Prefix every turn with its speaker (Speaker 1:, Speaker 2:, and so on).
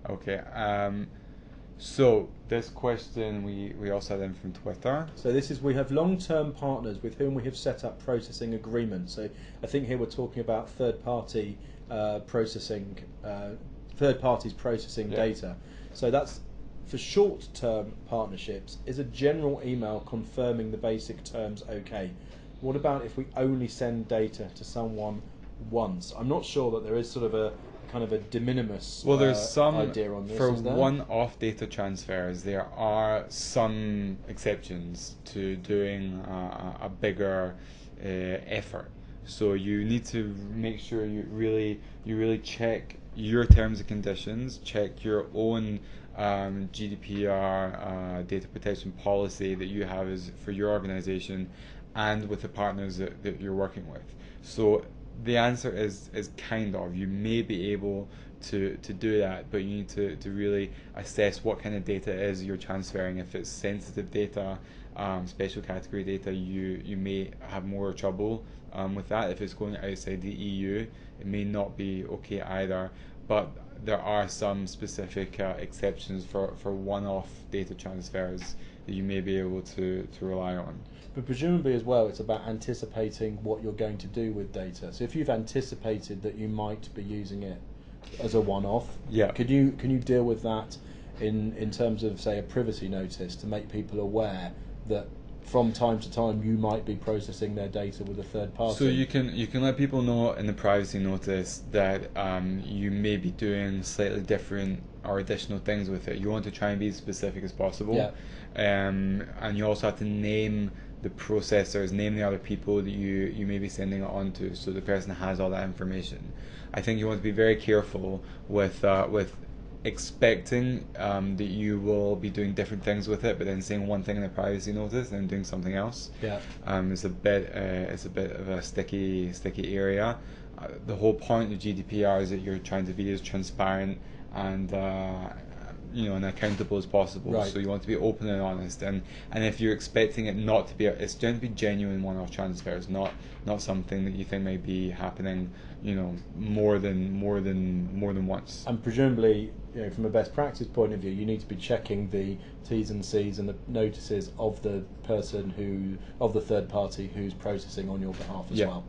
Speaker 1: Okay. So this question we also had in from Twitter.
Speaker 2: So we have long-term partners with whom we have set up processing agreements. So I think here we're talking about third-party processing, third parties processing data. So that's for short-term partnerships. Is a general email confirming the basic terms okay? What about if we only send data to someone once? I'm not sure that there is sort of a kind of a de minimis
Speaker 1: Well, there's some
Speaker 2: idea on this.
Speaker 1: for
Speaker 2: Is there?
Speaker 1: one-off data transfers. There are some exceptions to doing a bigger effort. So you need to make sure you really check your terms and conditions, check your own GDPR data protection policy that you have as for your organization, and with the partners that you're working with. So the answer is kind of, you may be able to do that, but you need to really assess what kind of data it is you're transferring. If it's sensitive data, special category data, you may have more trouble with that. If it's going outside the EU, it may not be okay either. But there are some specific exceptions for one-off data transfers that you may be able to rely on.
Speaker 2: But presumably as well, it's about anticipating what you're going to do with data. So if you've anticipated that you might be using it as a one-off, can you deal with that in terms of, say, a privacy notice to make people aware that from time to time you might be processing their data with a third party?
Speaker 1: So you can let people know in the privacy notice that you may be doing slightly different or additional things with it. You want to try and be as specific as possible. And you also have to name the processors, name the other people that you may be sending it on to, so the person has all that information. I think you want to be very careful with expecting that you will be doing different things with it, but then saying one thing in the privacy notice and then doing something else. It's a bit of a sticky area. The whole point of GDPR is that you're trying to be as transparent and and accountable as possible. So you want to be open and honest, and if you're expecting it not to be, it's going to be genuine one-off transfers, not something that you think may be happening, more than once.
Speaker 2: And presumably, from a best practice point of view, you need to be checking the T's and C's and the notices of the person of the third party who's processing on your behalf as well.